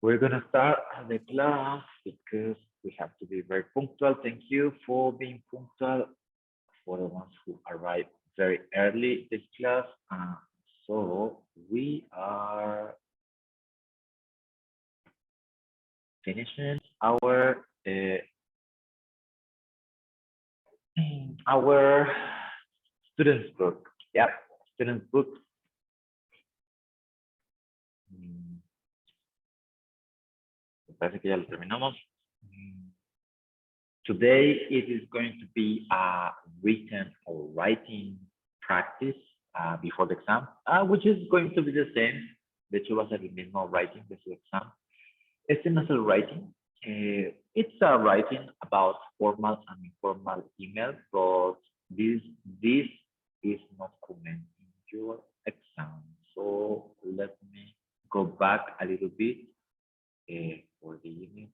We're gonna start the class because we have to be very punctual. Thank you for being punctual for the ones who arrived very early this class. So we are finishing our students book. Yep, students book. Parece que ya lo terminamos. Today it is going to be a written or writing practice before the exam, which is going to be the same. De hecho, va a ser el mismo writing de su exam. Este no es el writing. It's a writing about formal and informal emails, but this is not common in your exam. So let me go back a little bit for the image.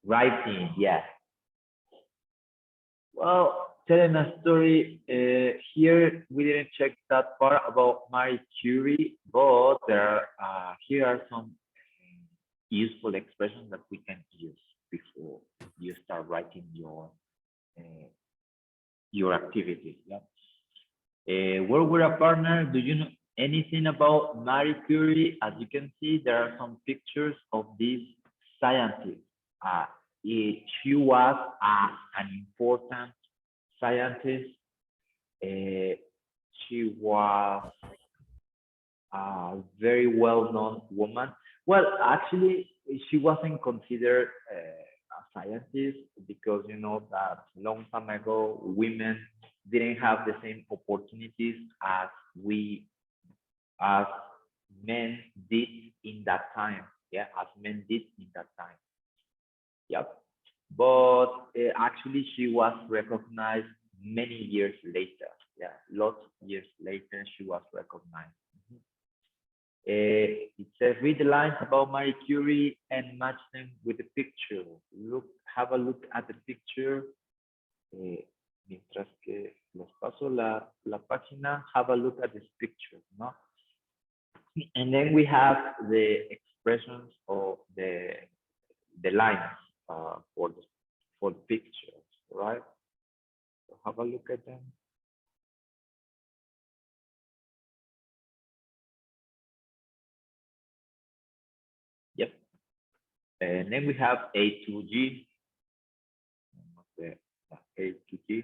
Writing, yeah. Well, telling a story here, we didn't check that part about Marie Curie, but here are some useful expressions that we can use before you start writing your activities. Yeah. Work with a partner. Do you know anything about Marie Curie? As you can see, there are some pictures of this scientist. She was an important scientist. She was a very well-known woman. Well, actually, she wasn't considered a scientist because you know that long time ago, women didn't have the same opportunities as men did in that time. Yeah, as men did in that time. Yep. But actually, she was recognized many years later. Yeah, lots of years later, she was recognized. It says, read the lines about Marie Curie and match them with the picture. Have a look at the picture. Mientras que les paso la página, have a look at this picture, no? And then we have the expressions of the lines for the pictures, right? So have a look at them. Yep. And then we have A to G. A to G.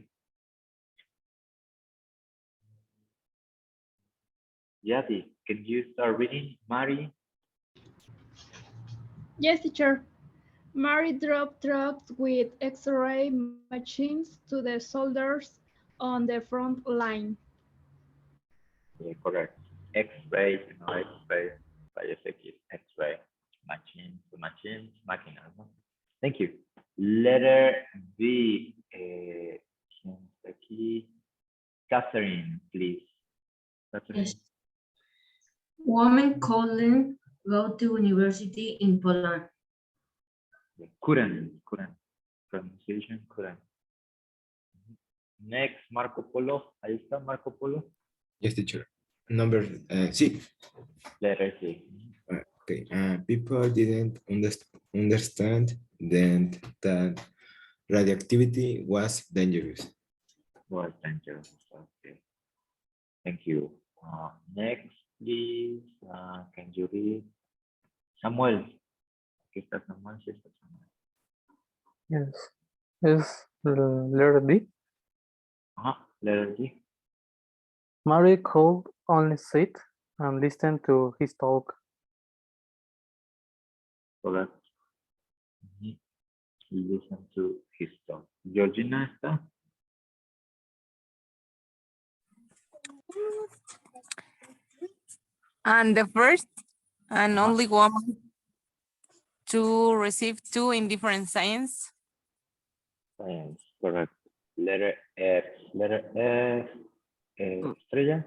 Yadi, can you start reading, Mari? Yes, teacher. Mary drove trucks with X-ray machines to the soldiers on the front line. Yeah, correct. X-ray, you know, X-ray, X-ray, machines, máquinas, ¿no? Thank you. Letter B. Aquí, Catherine, please. Catherine. Yes. Women couldn't go to university in Poland. Couldn't. Pronunciation, couldn't. Next, Marco Polo. Ahí está Marco Polo. Yes, teacher. Number C. Letter C. Okay. People didn't understand then that radioactivity was dangerous. Was dangerous. Okay. Thank you. Next, please. Can you read? Samuel. Aquí está Samuel. Sí está Samuel. Yes. Is letter D. Letter D. Mary could only sit and listen to his talk. Correct. Listen to his talk. Georgina está. And the first and only woman to receive 2 in different science. Science, correct. Letter F. Letter F. Estrella.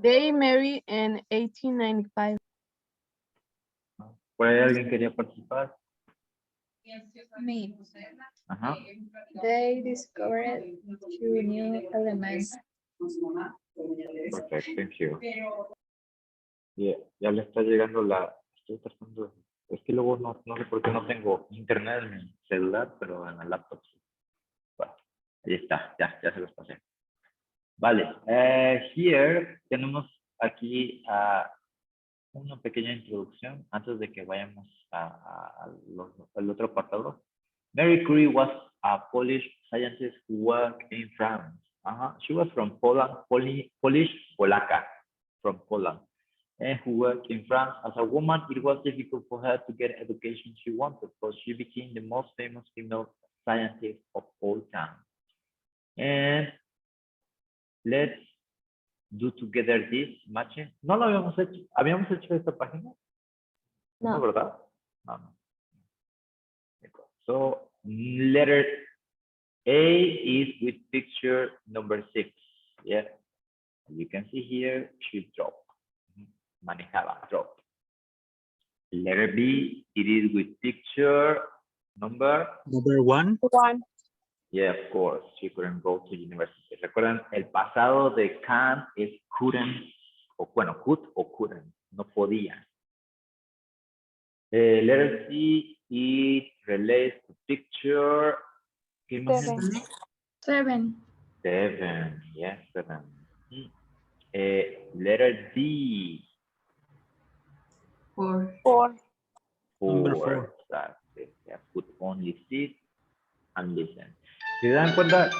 They married in 1895. ¿Por ahí alguien quería participar? Me. Ajá. They discovered 2 new elements. Perfect, thank you. Ya le está llegando la... Estoy tratando... Es que luego no sé por qué no tengo internet en mi celular, pero en el laptop sí. Bueno, ahí está, ya se los pasé. Vale, here tenemos aquí una pequeña introducción antes de que vayamos al otro apartado. Marie Curie was a Polish scientist who worked in France. She was from Poland, Polish Polaka, from Poland, and who worked in France. As a woman, it was difficult for her to get education she wanted, so she became the most famous female scientist of all time. And let's do together this matching. No lo habíamos hecho. ¿Habíamos hecho esta página? No, ¿verdad? No. So letter A is with picture number 6. Yeah. You can see here, she dropped. Manejaba, drop. Letter B, it is with picture number 1. Yeah, of course, she couldn't go to university. Recuerden, el pasado de can es couldn't, o bueno, could o couldn't, no podía. Letter C, it relates to picture. 7. 7, yes, 7. Letter D. 4. 4. Number 4. Exactly. Yeah, could only sit and listen. ¿Se dan cuenta?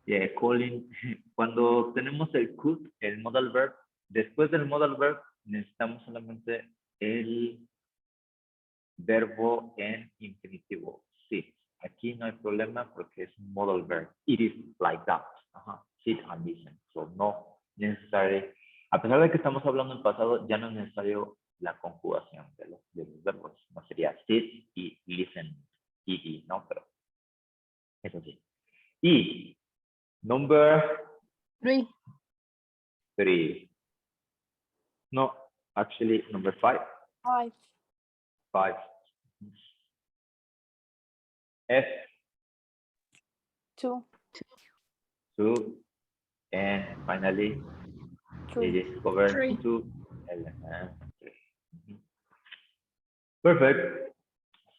Yeah, calling. Cuando tenemos el could, el modal verb, después del modal verb necesitamos solamente el verbo en infinitivo. Sí, aquí no hay problema porque es un modal verb. It is like that. Sit and listen. So no necesario. A pesar de que estamos hablando en pasado, ya no es necesario la conjugación de los verbos. No sería sit y listen. Y no, pero eso sí. Y number 3. 3. No, actually number 5. 5. F. 2. 2. And finally, it is covered 3. 2 elementary. Perfect.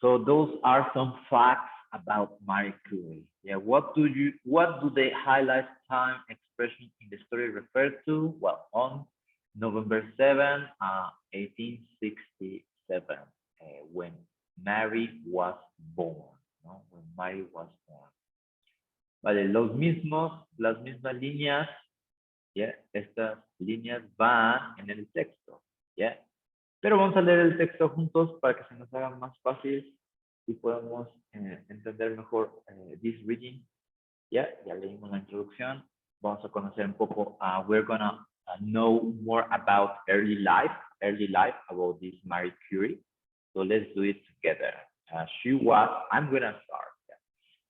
So those are some facts about Marie Curie. Yeah, what do the highlight time expression in the story refer to? Well, on November 7, 1867, when Mary was born, ¿no? When Mary was born. Vale, las mismas líneas, ¿ya? Estas líneas van en el texto, ¿ya? Pero vamos a leer el texto juntos para que se nos haga más fácil y podamos entender mejor this reading. Ya leímos la introducción. Vamos a conocer un poco. We're gonna know more about early life about this Marie Curie. So let's do it together. I'm gonna start.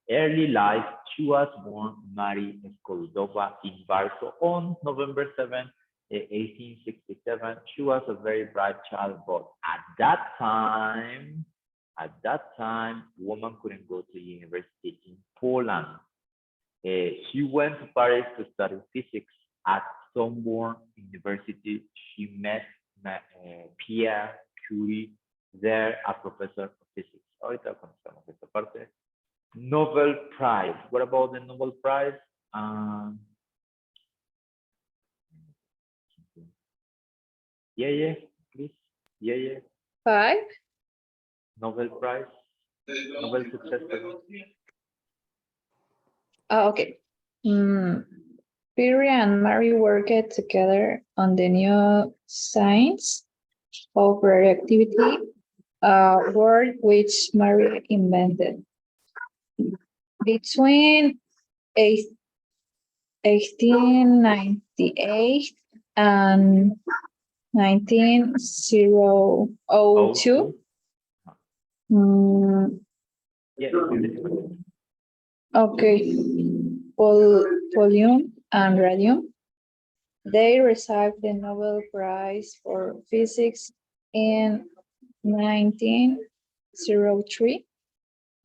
Early life, she was born Marie Skoldova in Warsaw on November 7, 1867. She was a very bright child, but at that time, woman couldn't go to university in Poland. She went to Paris to study physics. At Sorbonne University, she met Pierre Curie, there a professor of physics. Ahorita conocemos esta parte. Nobel Prize. What about the Nobel Prize? Please. 5. Nobel Prize. Nobel Success. Okay. Pierre and Mary worked together on the new science of radioactivity, a word which Mary invented. Between 1898 and 1902, okay, polonium and radium, they received the Nobel Prize for Physics in 1903.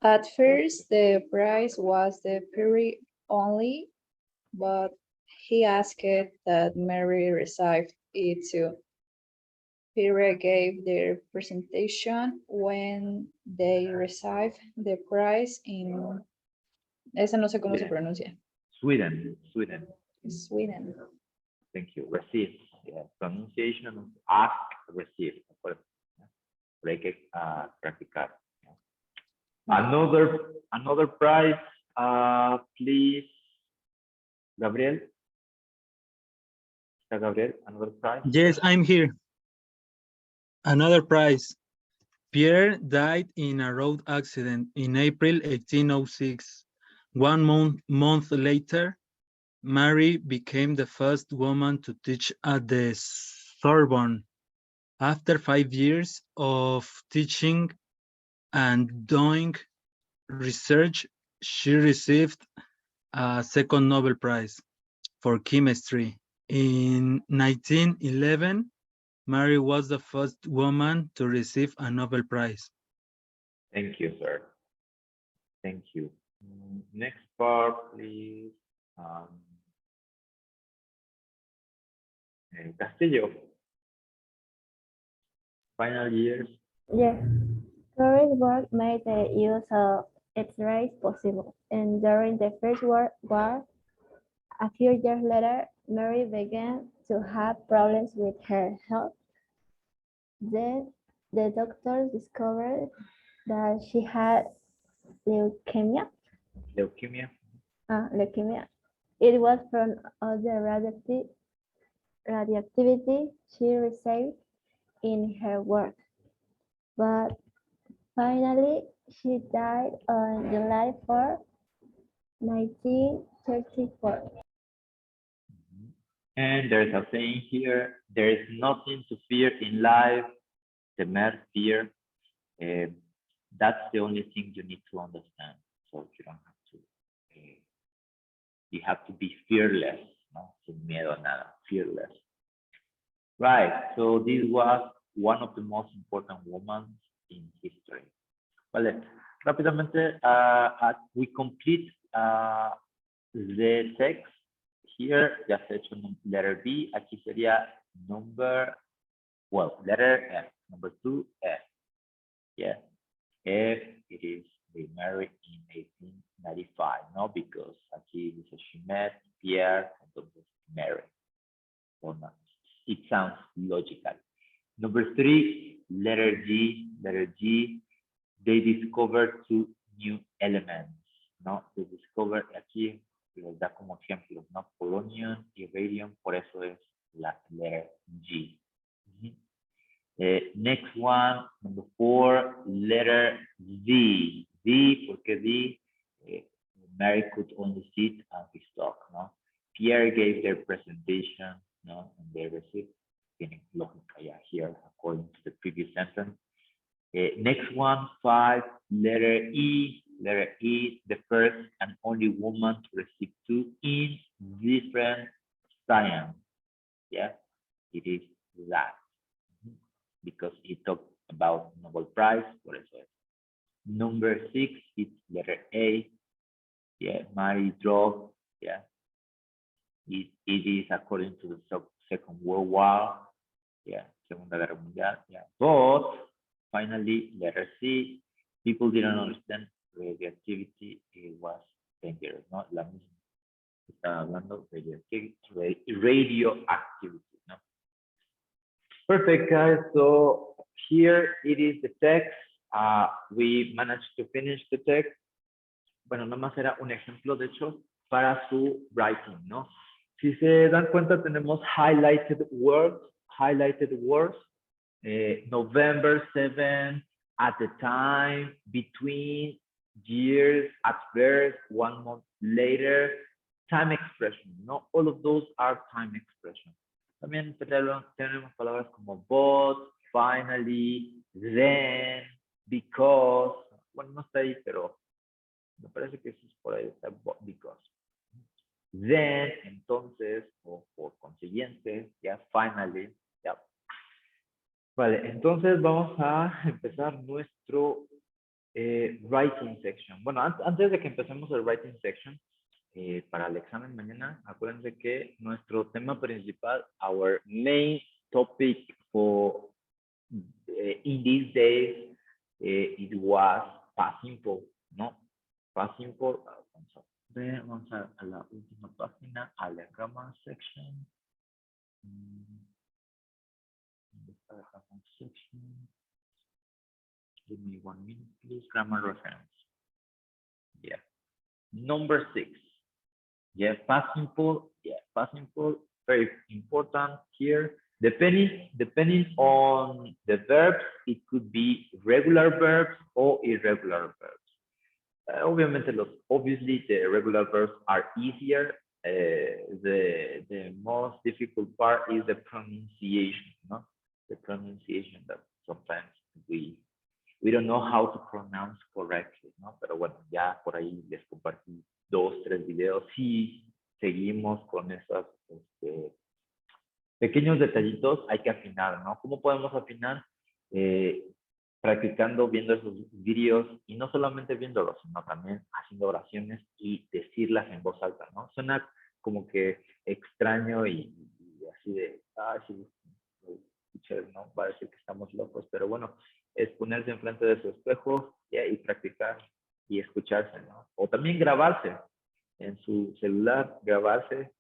At first, the prize was the Pierre only, but he asked that Mary receive it too. Peter gave their presentation when they received the prize in, esa no sé cómo se pronuncia, Sweden, Sweden. Sweden. Thank you. Receive. Yeah. Pronunciation of ask, receive. Por hay que practicar. Another prize, please. Gabriel. Gabriel, another prize. Yes, I'm here. Another prize. Pierre died in a road accident in April 1806. One month later, Mary became the first woman to teach at the Sorbonne. After 5 years of teaching and doing research, she received a second Nobel Prize for chemistry. In 1911, Mary was the first woman to receive a Nobel Prize. Thank you, sir. Thank you. Next part, please. Castillo. Final years. Yes, Curry's work made the use of X-rays possible, and during the First World War, a few years later, Mary began to have problems with her health. Then the doctors discovered that she had leukemia. Leukemia. Leukemia. It was from all the radioactivity she received in her work. But finally, she died on July 4, 1934. And there's a saying here, there is nothing to fear in life, temer, fear. That's the only thing you need to understand. So you don't have to, you have to be fearless, no? Sin miedo a nada, fearless. Right, so this was one of the most important women in history. Vale, rápidamente, we complete the text. Here, ya se ha hecho letter B, aquí sería letter F, number 2, F. Yeah, F, it is they married in 1895, no? Because aquí dice she met Pierre, entonces married. Or not. It sounds logical. Number 3, letter G, they discovered 2 new elements, no? They discovered aquí, les da como ejemplos, ¿no? Polonium y radium, por eso es la letter G. Next one, number 4, letter D. D, porque D, Mary could only sit and his talk, no? Pierre gave their presentation, no? And they received, tienen lógica ya here, according to the previous sentence. Next one, 5, letter E. Letter E, the first and only woman to receive 2 in different science. Yeah, it is that. Because it talked about Nobel Prize, por eso es. Number 6, it's letter A. Yeah, Mary drove. Yeah, it is according to the Second World War. Yeah, Segunda Guerra Mundial. Yeah, but finally, letter C, people didn't understand radioactivity. It was dangerous, no? La misma. Estaba hablando de radioactivity, no? Perfect, guys. So here it is the text. We managed to finish the text. Bueno, nomás era un ejemplo, de hecho, para su writing, ¿no? Si se dan cuenta, tenemos highlighted words. November 7, at the time, between, years, at birth, 1 month later, time expression, ¿no? All of those are time expressions. También tenemos palabras como but, finally, then, because. Bueno, no está ahí, pero me parece que sí es por ahí, está because. Then, entonces, o por consiguiente, ya, finally, ya. Vale, entonces vamos a empezar nuestro writing section. Bueno, antes de que empecemos el writing section, para el examen mañana, acuérdense que nuestro tema principal, our main topic for In these days, it was past simple, ¿no? Past simple. Vamos a la última página, a la grammar section. Grammar section. Give me 1 minute, please. Grammar reference. Yeah. Number 6. Yeah, past simple. Yeah, past simple. Very important here. Depending on the verbs, it could be regular verbs or irregular verbs. Obviously, the regular verbs are easier. The most difficult part is the pronunciation, no? The pronunciation that sometimes we don't know how to pronounce correctly, ¿no? Pero bueno, ya por ahí les compartí 2, 3 videos. Sí, seguimos con esos pequeños detallitos, hay que afinar, ¿no? ¿Cómo podemos afinar? Practicando, viendo esos videos y no solamente viéndolos, sino también haciendo oraciones y decirlas en voz alta, ¿no? Suena como que extraño y así de, sí, ¿no? Va a decir que estamos locos, pero bueno, es ponerse enfrente de su espejo y practicar y escucharse, ¿no? O también grabarse en su celular, grabarse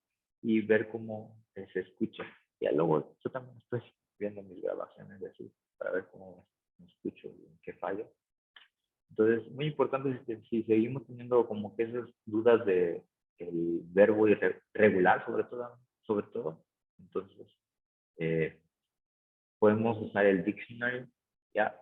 y ver cómo se escucha. Ya luego yo también estoy viendo mis grabaciones de así para ver cómo me escucho y en qué fallo. Entonces, muy importante es que si seguimos teniendo como que esas dudas de el verbo irregular, sobre todo, entonces podemos usar el dictionary, ya.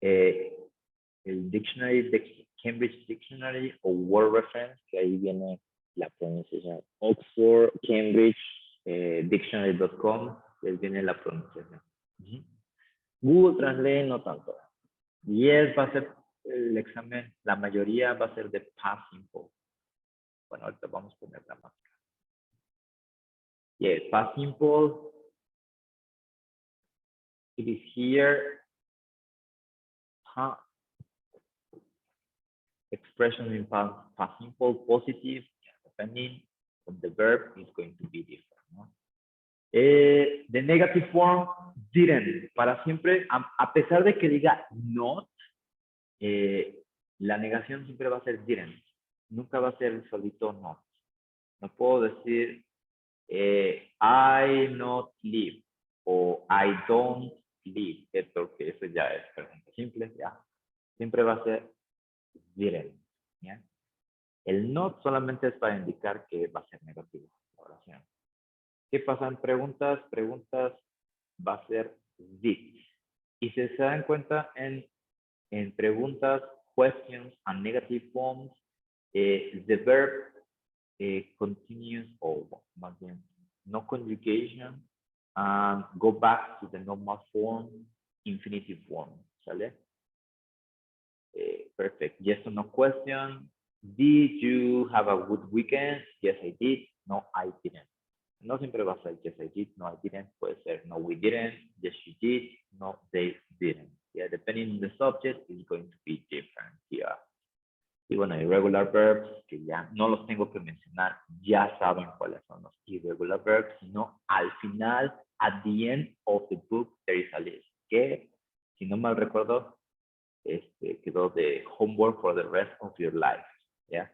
El dictionary de Cambridge Dictionary o Word Reference, que ahí viene la pronunciación. Oxford, Cambridge, dictionary.com, les viene la pronunciación. Google Translate no tanto. Yes, va a ser el examen, la mayoría va a ser de past simple. Bueno, ahorita vamos a poner la máscara. Yes, past simple. It is here. Expression in past simple, positive, depending on the verb, is going to be different, ¿no? The negative form, didn't, para siempre, a pesar de que diga not, la negación siempre va a ser didn't, nunca va a ser solito not. No puedo decir I not live o I don't live, porque eso ya es pregunta simple, ya. Siempre va a ser didn't, ¿ya? El not solamente es para indicar que va a ser negativo la oración. ¿Qué pasa en preguntas? Preguntas va a ser did. Y si se dan cuenta en preguntas, questions and negative forms, the verb continues or más bien no conjugation and go back to the normal form, infinitive form. ¿Sale? Perfect. Yes or no question. Did you have a good weekend? Yes, I did. No, I didn't. No siempre va a ser yes, I did. No, I didn't. Puede ser no, we didn't. Yes, you did. No, they didn't. Yeah, depending on the subject, it's going to be different here. Y bueno, irregular verbs, que ya no los tengo que mencionar, ya saben cuáles son los irregular verbs, sino al final, at the end of the book, there is a list, que, si no mal recuerdo, quedó de homework for the rest of your life, ¿ya?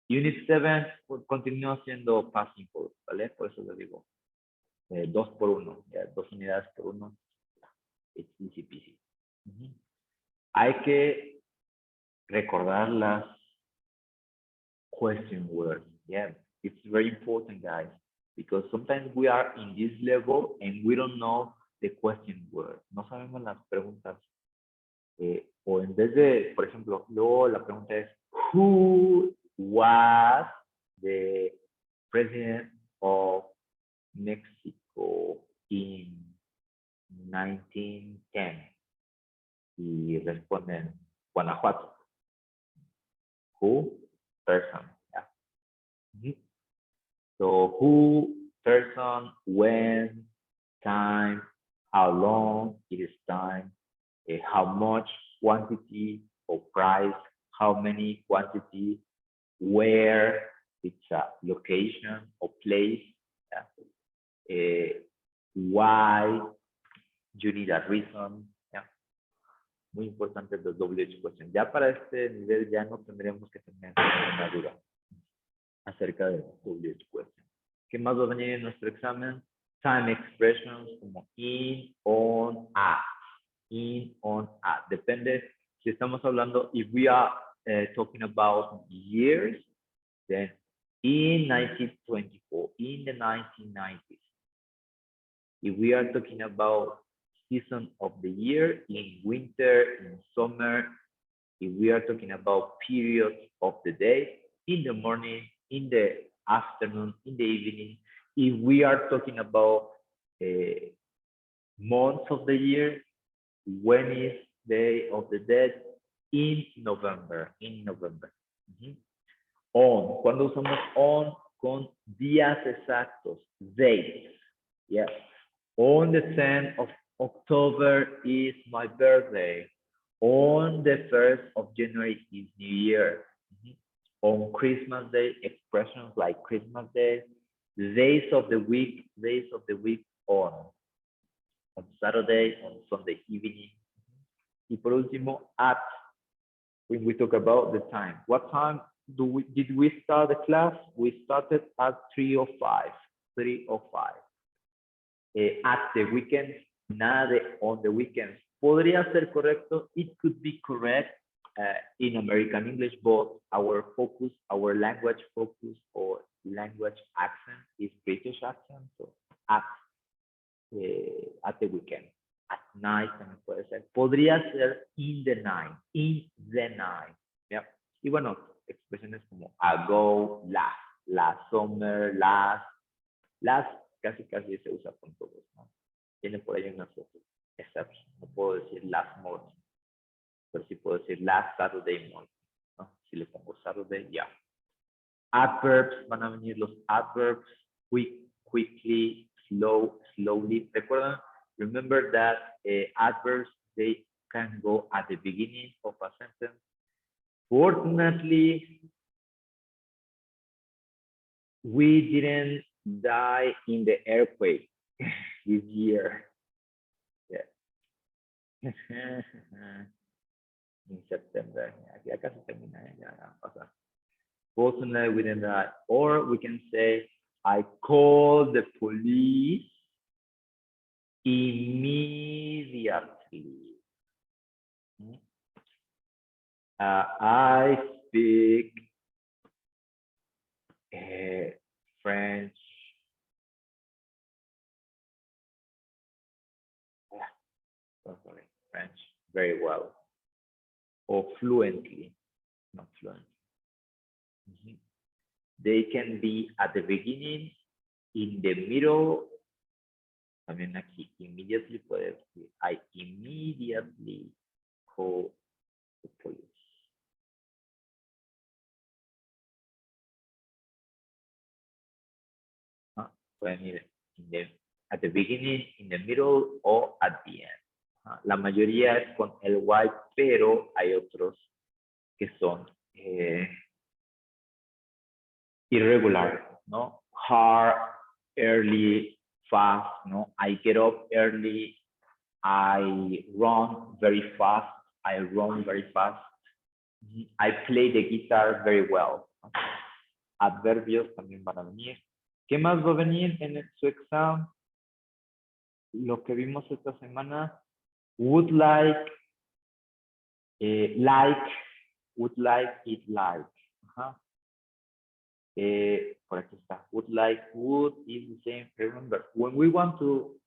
Unit 7 continúa siendo past simple, ¿vale? Por eso le digo, 2 por 1, ¿ya? 2 unidades por 1, it's easy peasy. Hay que recordar las question words, yeah? It's very important, guys, because sometimes we are in this level and we don't know the question word. No sabemos las preguntas. O en vez de, por ejemplo, luego la pregunta es, who was the president of Mexico in 1910? Y responden, Guanajuato. Who? Person. Yeah. So who, person, when, time, how long it is time, how much, quantity or price, how many, quantity, where, it's a location or place, yeah. Why, You need a reason. Yeah. Muy importante los WH questions. Ya para este nivel ya no tendremos que tener ninguna duda acerca de los WH questions. ¿Qué más va a venir en nuestro examen? Time expressions como in, on, at. In, on, at. Depende si estamos hablando, if we are talking about years, then in 1924, in the 1990s. If we are talking about season of the year, in winter, in summer, if we are talking about periods of the day, in the morning, in the afternoon, in the evening, if we are talking about months of the year, when is Day of the Dead? In November, in November. On, cuando usamos on con días exactos, dates, yes. On the 10th of October is my birthday. On the 1st of January is New Year. On Christmas Day, expressions like Christmas Day, days of the week on Saturday, on Sunday evening. Y por último, at, when we talk about the time. What time did we start the class? We started at 3:05. 3:05. At the weekends, nada de on the weekends. Podría ser correcto. It could be correct in American English, but our focus, our language focus or language accent is British accent. So at the weekend. At night también puede ser. Podría ser in the night. In the night. Yeah. Y bueno, expresiones como ago, last summer, last casi se usa con todos, ¿no? Tiene por ahí unas exceptions. No puedo decir last morning, pero sí puedo decir last Saturday morning, ¿no? Si le pongo Saturday, ya. Adverbs, van a venir los adverbs, quickly, slowly. ¿Recuerdan? Remember that adverbs, they can go at the beginning of a sentence. Fortunately, we didn't die in the earthquake this year. Yeah. In September. Ya casi termina, ya pasa. Fortunately, we didn't die. Or we can say, I called the police immediately. I speak French. French very well, or fluently, not fluent. They can be at the beginning, in the middle. También aquí, immediately puede decir, I immediately call the police. Pueden ir at the beginning, in the middle, or at the end. La mayoría es con el white, pero hay otros que son irregular, ¿no? Hard, early, fast, ¿no? I get up early, I run very fast, I run very fast. I play the guitar very well. Adverbios también van a venir. ¿Qué más va a venir en su examen? Lo que vimos esta semana. Would like, would like, it like. Por aquí está. Would like, would is the same. Remember, when we go to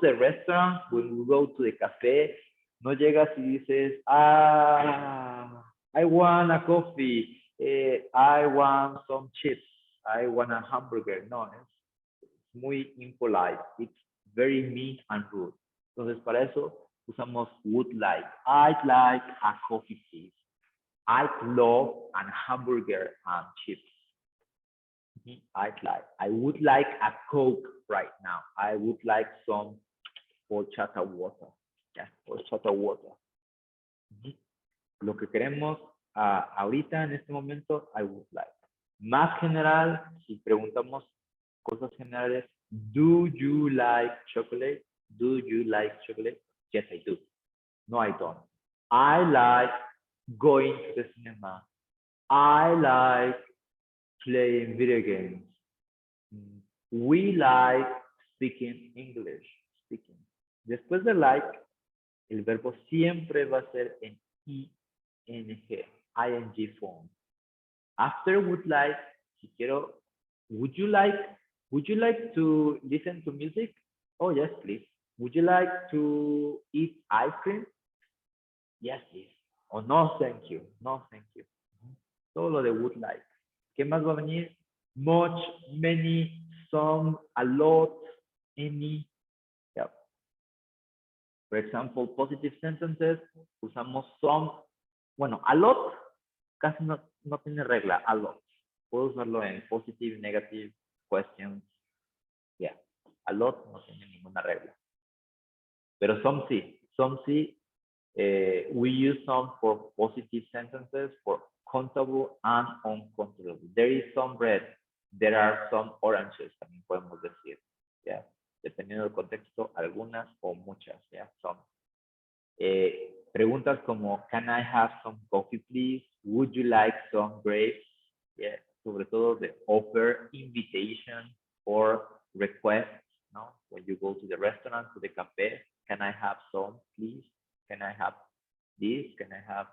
the restaurant, when we go to the cafe, no llegas y dices, I want a coffee, I want some chips, I want a hamburger. No, es muy impolite. It's very mean and rude. Entonces, para eso usamos would like. I'd like a coffee, please. I'd love a hamburger and chips. I would like a Coke right now. I would like some horchata water. Yeah, horchata water. Lo que queremos ahorita en este momento, I would like. Más general, si preguntamos cosas generales, do you like chocolate? Do you like chocolate? Yes, I do. No, I don't. I like going to the cinema. I like playing video games. Mm, We like speaking English. Speaking. Después de like, el verbo siempre va a ser en ing, ing form. After would like, si quiero, would you like, to listen to music? Oh, yes, please. Would you like to eat ice cream? Yes, please. O no, thank you. No, thank you. Todo lo de would like. ¿Qué más va a venir? Much, many, some, a lot, any. Yeah. For example, positive sentences, usamos some. Bueno, a lot casi no tiene regla, a lot. Puedo usarlo en positive, negative, questions. Yeah. A lot no tiene ninguna regla. Pero some sí. Some sí. We use some for positive sentences, for countable and uncountable. There is some red. There are some oranges, también podemos decir. Yeah. Dependiendo del contexto, algunas o muchas. Yeah. Some. Preguntas como, can I have some coffee, please? Would you like some grapes? Yeah. Sobre todo de offer, invitation, or request, no? When you go to the restaurant, to the cafe, can I have some, please? Can I have this? Can I have?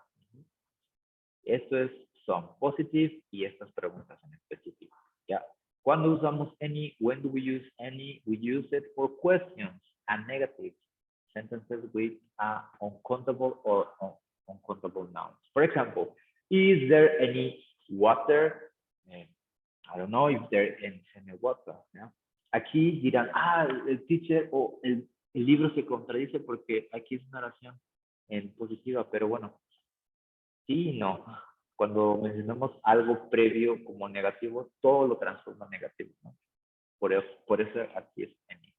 Esto es some, positive, y estas preguntas en específico. ¿Ya? Cuando usamos any, when do we use any? We use it for questions and negative sentences with uncountable or uncountable nouns. For example, is there any water? I don't know if there is any water. ¿Ya? Aquí dirán, el teacher o el libro se contradice porque aquí es una oración en positiva, pero bueno, sí y no. Cuando mencionamos algo previo como negativo, todo lo transforma en negativo, ¿no? Por eso aquí es any.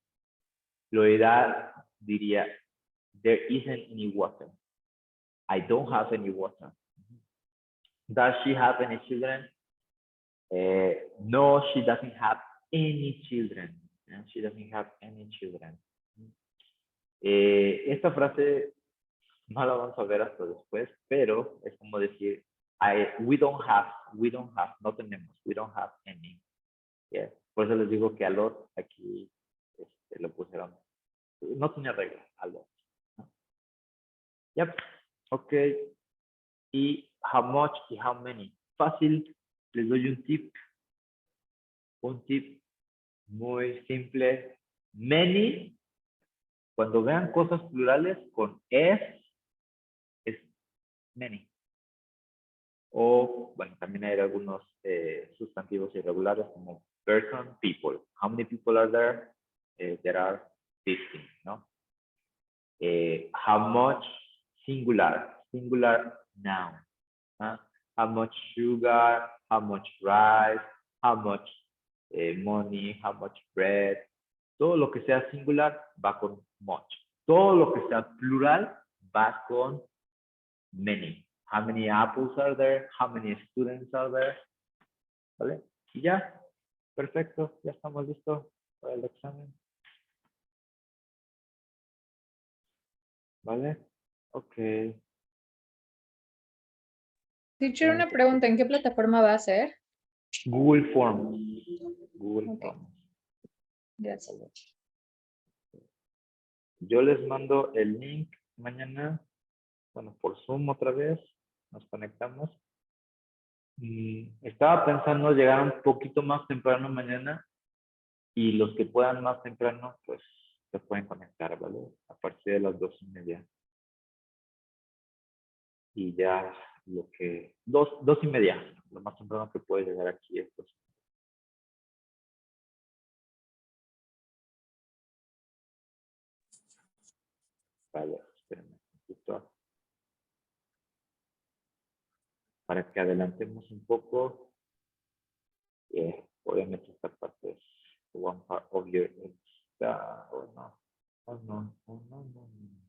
Lo ideal diría, there isn't any water. I don't have any water. Does she have any children? No, she doesn't have any children. She doesn't have any children. Esta frase no la vamos a ver hasta después, pero es como decir, we don't have, no tenemos, we don't have any. Yeah. Por eso les digo que a lot aquí lo pusieron, no tiene regla, a lot. ¿No? Yep, ok. Y how much y how many. Fácil, les doy un tip muy simple. Many, cuando vean cosas plurales con es many. O, bueno, también hay algunos sustantivos irregulares como person, people. How many people are there? There are 15, ¿no? How much? Singular noun. ¿Ah? How much sugar? How much rice? How much money? How much bread? Todo lo que sea singular va con much. Todo lo que sea plural va con many. How many apples are there? How many students are there? ¿Vale? Y ya, perfecto, ya estamos listos para el examen. ¿Vale? Ok. Teacher, una pregunta, ¿en qué plataforma va a ser? Google Forms. Google Ok. Forms. Gracias. Yo les mando el link mañana. Bueno, por Zoom otra vez. Nos conectamos. Estaba pensando llegar un poquito más temprano mañana. Y los que puedan más temprano, pues se pueden conectar, ¿vale? A partir de las 2:30. Y ya lo que... 2:30. Lo más temprano que puede llegar aquí es 2:30. Vale, espérenme un poquito. Para que adelantemos un poco. Obviamente esta parte es one part of your extra, o no. Oh, no, oh, no, no, no.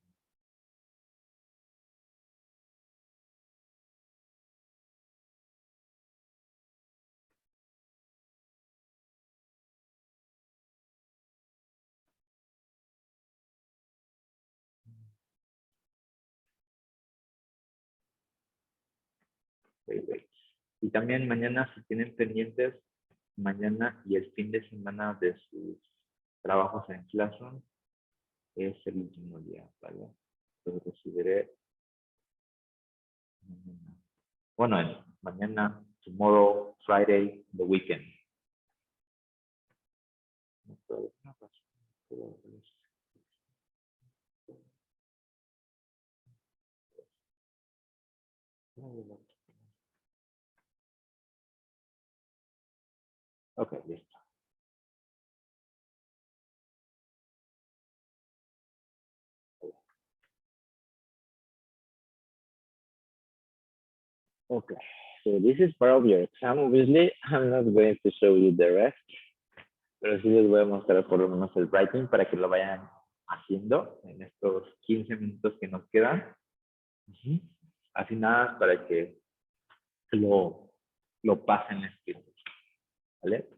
Wait. Y también mañana, si tienen pendientes, mañana y el fin de semana de sus trabajos en Classroom, es el último día, ¿vale? Entonces recibiré mañana. Bueno, mañana, tomorrow, Friday, the weekend. Ok, listo. Okay, so this is part of your exam. Obviously, I'm not going to show you the rest, pero sí les voy a mostrar por lo menos el writing para que lo vayan haciendo en estos 15 minutos que nos quedan. Así nada, para que lo pasen escrito. ¿Vale?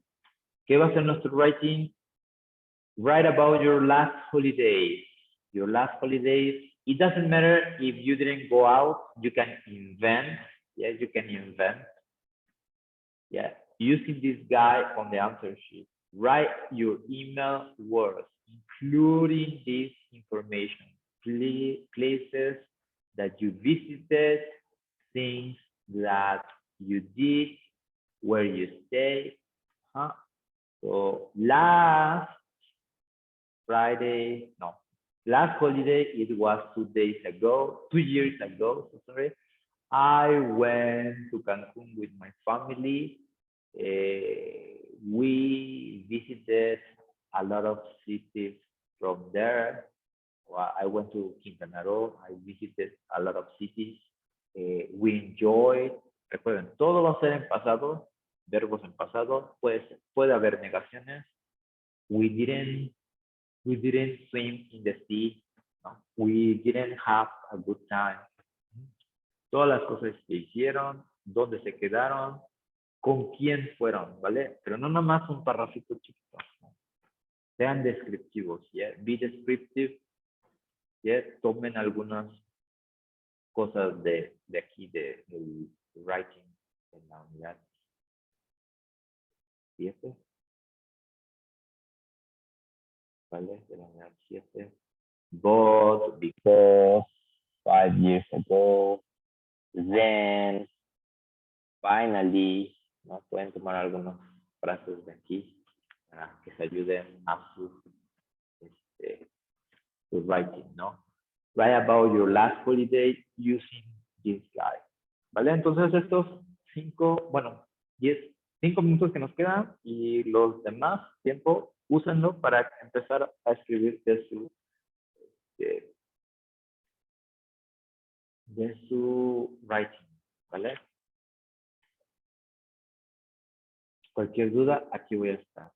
¿Qué va a ser nuestro writing? Write about your last holidays. Your last holidays. It doesn't matter if you didn't go out, you can invent. Yes, you can invent. Yeah, using this guide on the answer sheet. Write your email words, including this information. Places that you visited, things that you did, where you stay. So last holiday, it was 2 days ago, 2 years ago, so sorry. I went to Cancun with my family. We visited a lot of cities from there. I went to Quintana Roo. I visited a lot of cities. We enjoyed. Recuerden, todo va a ser en pasado, verbos en pasado. Puede haber negaciones. We didn't swim in the sea. No. We didn't have a good time. Todas las cosas que hicieron, dónde se quedaron, con quién fueron, ¿vale? Pero no nomás un parrafito chiquito. ¿No? Sean descriptivos, ¿yeah? Be descriptive, ¿yeah? Tomen algunas cosas de aquí, del writing en la unidad 7. ¿Vale? De la unidad 7. But, because, 5 years ago, then, finally, ¿no? Pueden tomar algunas frases de aquí para que se ayuden a su writing, ¿no? Write about your last holiday using this guide. ¿Vale? Entonces estos 5 minutos que nos quedan y los demás tiempo, úsenlo para empezar a escribir de su writing, ¿vale? Cualquier duda, aquí voy a estar.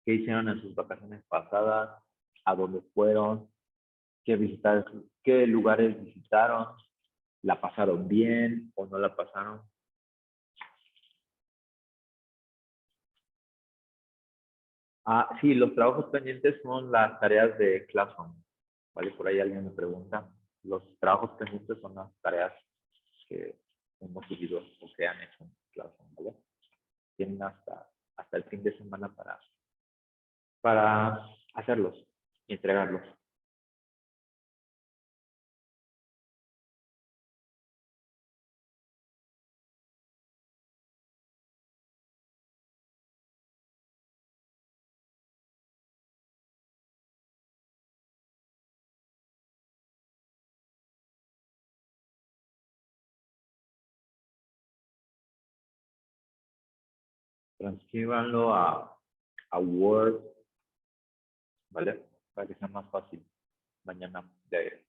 ¿Qué hicieron en sus vacaciones pasadas? ¿A dónde fueron? ¿Qué lugares visitaron? ¿La pasaron bien o no la pasaron? Sí, los trabajos pendientes son las tareas de Classroom. ¿Vale? Por ahí alguien me pregunta. Los trabajos pendientes son las tareas que hemos subido o que han hecho en Classroom, ¿vale? Tienen hasta el fin de semana para hacerlos y entregarlos. Transcríbanlo a Word, ¿vale? Para que sea más fácil mañana de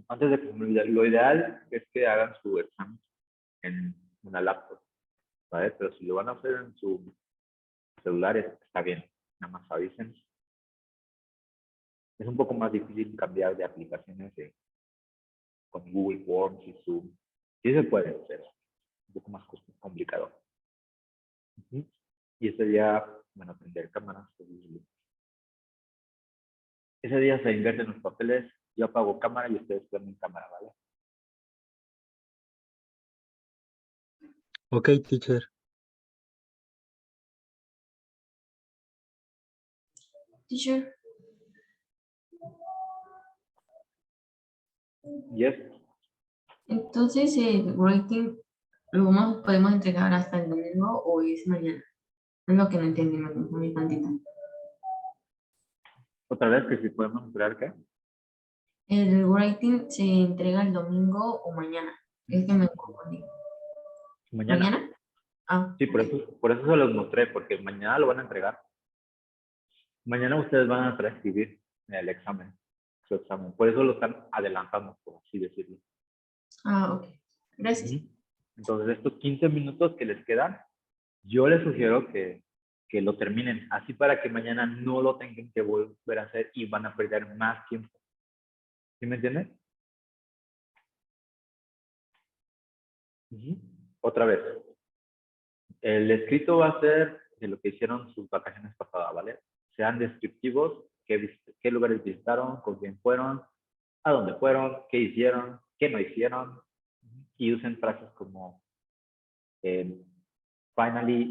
Antes de que se me olvide, lo ideal es que hagan su examen en una laptop, ¿vale? Pero si lo van a hacer en su celular, está bien. Nada más avisen. Es un poco más difícil cambiar de aplicaciones con Google Forms y Zoom. Sí se puede hacer. Un poco más complicado. Y ese día, bueno, prender cámaras. Ese día se invierten los papeles. Yo apago cámara y ustedes prenden cámara, ¿vale? Ok, teacher. Teacher, Yes. entonces el rating podemos entregar hasta el domingo o es mañana. Es lo que no entendí, me confundí tantito. Otra vez que si podemos esperar, ¿qué? El rating se entrega el domingo o mañana. Es que me confundí. Mañana. ¿Mañana? Ah, Sí, por eso se los mostré, porque mañana lo van a entregar. Mañana ustedes van a transcribir el examen, su examen. Por eso lo están adelantando, por así decirlo. ok. Gracias. Entonces, estos 15 minutos que les quedan, yo les sugiero que lo terminen, así para que mañana no lo tengan que volver a hacer y van a perder más tiempo. ¿Sí me entienden? Otra vez. El escrito va a ser de lo que hicieron sus vacaciones pasadas, ¿vale? Sean descriptivos, qué lugares visitaron, con quién fueron, a dónde fueron, qué hicieron, qué no hicieron, y usen frases como finally